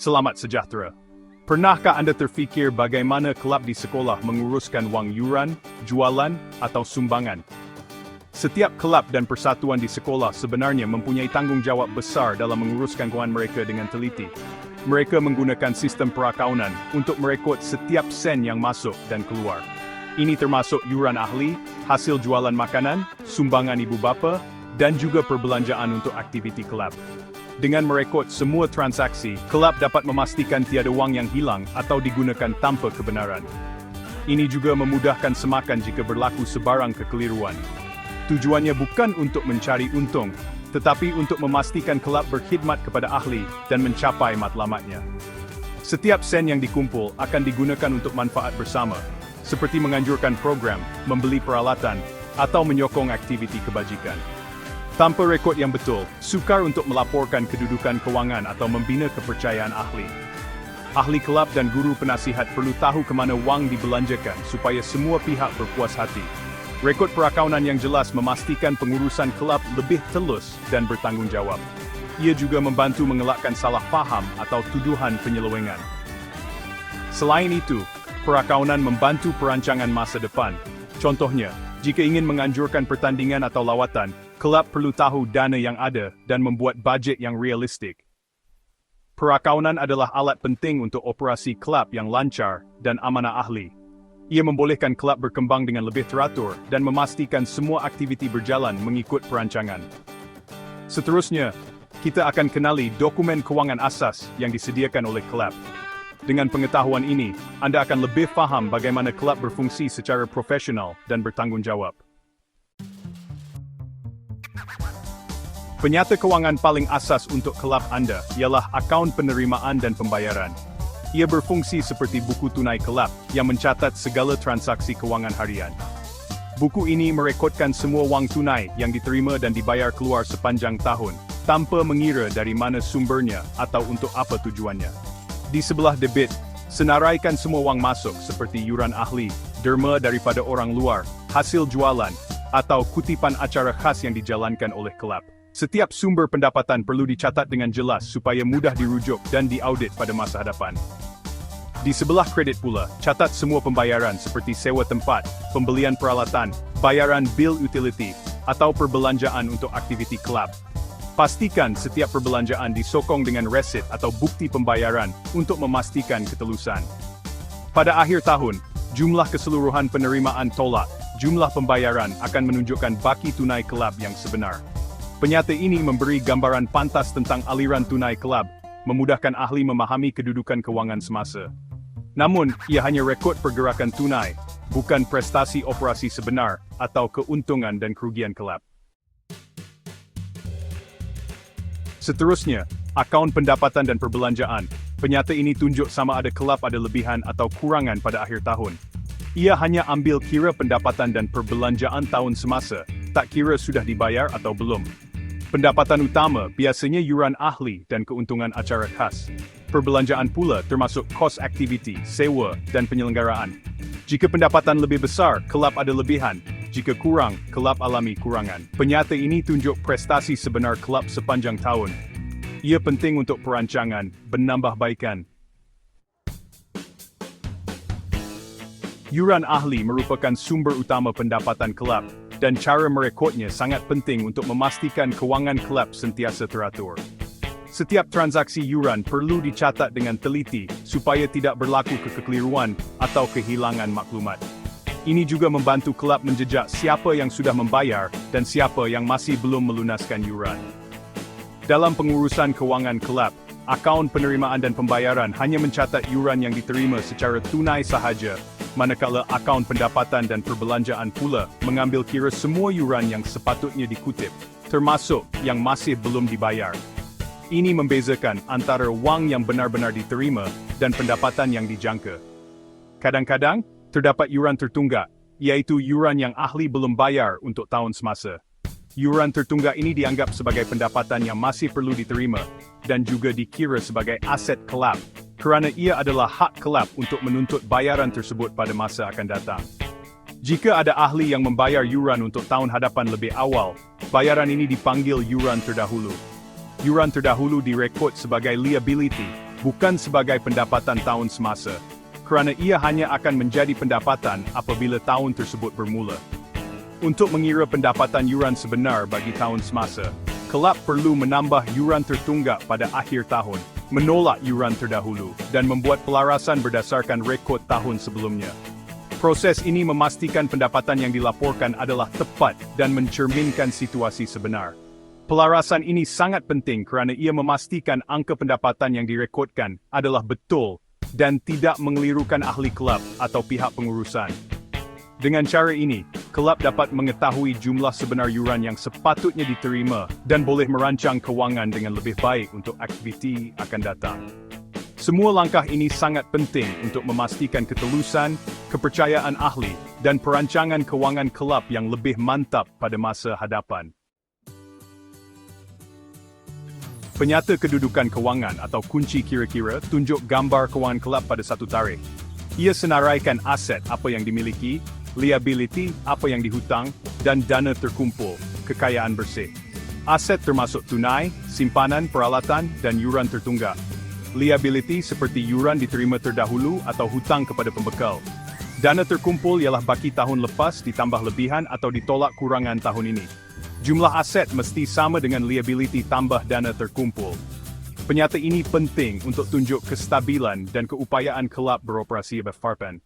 Selamat sejahtera. Pernahkah Anda terfikir bagaimana kelab di sekolah menguruskan wang yuran, jualan, atau sumbangan? Setiap kelab dan persatuan di sekolah sebenarnya mempunyai tanggungjawab besar dalam menguruskan kewangan mereka dengan teliti. Mereka menggunakan sistem perakaunan untuk merekod setiap sen yang masuk dan keluar. Ini termasuk yuran ahli, hasil jualan makanan, sumbangan ibu bapa, dan juga perbelanjaan untuk aktiviti kelab. Dengan merekod semua transaksi, kelab dapat memastikan tiada wang yang hilang atau digunakan tanpa kebenaran. Ini juga memudahkan semakan jika berlaku sebarang kekeliruan. Tujuannya bukan untuk mencari untung, tetapi untuk memastikan kelab berkhidmat kepada ahli dan mencapai matlamatnya. Setiap sen yang dikumpul akan digunakan untuk manfaat bersama, seperti menganjurkan program, membeli peralatan, atau menyokong aktiviti kebajikan. Tanpa rekod yang betul, sukar untuk melaporkan kedudukan kewangan atau membina kepercayaan ahli. Ahli kelab dan guru penasihat perlu tahu ke mana wang dibelanjakan supaya semua pihak berpuas hati. Rekod perakaunan yang jelas memastikan pengurusan kelab lebih telus dan bertanggungjawab. Ia juga membantu mengelakkan salah faham atau tuduhan penyelewengan. Selain itu, perakaunan membantu perancangan masa depan. Contohnya, jika ingin menganjurkan pertandingan atau lawatan, kelab perlu tahu dana yang ada dan membuat bajet yang realistik. Perakaunan adalah alat penting untuk operasi kelab yang lancar dan amanah ahli. Ia membolehkan kelab berkembang dengan lebih teratur dan memastikan semua aktiviti berjalan mengikut perancangan. Seterusnya, kita akan kenali dokumen kewangan asas yang disediakan oleh kelab. Dengan pengetahuan ini, Anda akan lebih faham bagaimana kelab berfungsi secara profesional dan bertanggungjawab. Penyata kewangan paling asas untuk kelab Anda ialah akaun penerimaan dan pembayaran. Ia berfungsi seperti buku tunai kelab yang mencatat segala transaksi kewangan harian. Buku ini merekodkan semua wang tunai yang diterima dan dibayar keluar sepanjang tahun, tanpa mengira dari mana sumbernya atau untuk apa tujuannya. Di sebelah debit, senaraikan semua wang masuk seperti yuran ahli, derma daripada orang luar, hasil jualan, atau kutipan acara khas yang dijalankan oleh kelab. Setiap sumber pendapatan perlu dicatat dengan jelas supaya mudah dirujuk dan diaudit pada masa hadapan. Di sebelah kredit pula, catat semua pembayaran seperti sewa tempat, pembelian peralatan, bayaran bil utility, atau perbelanjaan untuk aktiviti kelab. Pastikan setiap perbelanjaan disokong dengan resit atau bukti pembayaran untuk memastikan ketelusan. Pada akhir tahun, jumlah keseluruhan penerimaan tolak, jumlah pembayaran akan menunjukkan baki tunai kelab yang sebenar. Penyata ini memberi gambaran pantas tentang aliran tunai kelab, memudahkan ahli memahami kedudukan kewangan semasa. Namun, ia hanya rekod pergerakan tunai, bukan prestasi operasi sebenar atau keuntungan dan kerugian kelab. Seterusnya, akaun pendapatan dan perbelanjaan. Penyata ini tunjuk sama ada kelab ada lebihan atau kurangan pada akhir tahun. Ia hanya ambil kira pendapatan dan perbelanjaan tahun semasa, tak kira sudah dibayar atau belum. Pendapatan utama biasanya yuran ahli dan keuntungan acara khas. Perbelanjaan pula termasuk kos aktiviti, sewa, dan penyelenggaraan. Jika pendapatan lebih besar, kelab ada lebihan. Jika kurang, kelab alami kurangan. Penyata ini tunjuk prestasi sebenar kelab sepanjang tahun. Ia penting untuk perancangan, penambahbaikan. Yuran ahli merupakan sumber utama pendapatan kelab, dan cara merekodnya sangat penting untuk memastikan kewangan kelab sentiasa teratur. Setiap transaksi yuran perlu dicatat dengan teliti supaya tidak berlaku kekeliruan atau kehilangan maklumat. Ini juga membantu kelab menjejak siapa yang sudah membayar dan siapa yang masih belum melunaskan yuran. Dalam pengurusan kewangan kelab, akaun penerimaan dan pembayaran hanya mencatat yuran yang diterima secara tunai sahaja, manakala akaun pendapatan dan perbelanjaan pula mengambil kira semua yuran yang sepatutnya dikutip, termasuk yang masih belum dibayar. Ini membezakan antara wang yang benar-benar diterima dan pendapatan yang dijangka. Kadang-kadang, terdapat yuran tertunggak, yaitu yuran yang ahli belum bayar untuk tahun semasa. Yuran tertunggak ini dianggap sebagai pendapatan yang masih perlu diterima, dan juga dikira sebagai aset kelab, kerana ia adalah hak kelab untuk menuntut bayaran tersebut pada masa akan datang. Jika ada ahli yang membayar yuran untuk tahun hadapan lebih awal, bayaran ini dipanggil yuran terdahulu. Yuran terdahulu direkod sebagai liability, bukan sebagai pendapatan tahun semasa, kerana ia hanya akan menjadi pendapatan apabila tahun tersebut bermula. Untuk mengira pendapatan yuran sebenar bagi tahun semasa, kelab perlu menambah yuran tertunggak pada akhir tahun, menolak yuran terdahulu, dan membuat pelarasan berdasarkan rekod tahun sebelumnya. Proses ini memastikan pendapatan yang dilaporkan adalah tepat dan mencerminkan situasi sebenar. Pelarasan ini sangat penting kerana ia memastikan angka pendapatan yang direkodkan adalah betul dan tidak mengelirukan ahli kelab atau pihak pengurusan. Dengan cara ini, kelab dapat mengetahui jumlah sebenar yuran yang sepatutnya diterima dan boleh merancang kewangan dengan lebih baik untuk aktiviti akan datang. Semua langkah ini sangat penting untuk memastikan ketelusan, kepercayaan ahli, dan perancangan kewangan kelab yang lebih mantap pada masa hadapan. Penyata kedudukan kewangan atau kunci kira-kira tunjuk gambar kewangan kelab pada satu tarikh. Ia senaraikan aset apa yang dimiliki, liability apa yang dihutang, dan dana terkumpul, kekayaan bersih. Aset termasuk tunai, simpanan, peralatan, dan yuran tertunggak. Liability seperti yuran diterima terdahulu atau hutang kepada pembekal. Dana terkumpul ialah baki tahun lepas ditambah lebihan atau ditolak kurangan tahun ini. Jumlah aset mesti sama dengan liability tambah dana terkumpul. Penyata ini penting untuk tunjuk kestabilan dan keupayaan kelab beroperasi berfarpan.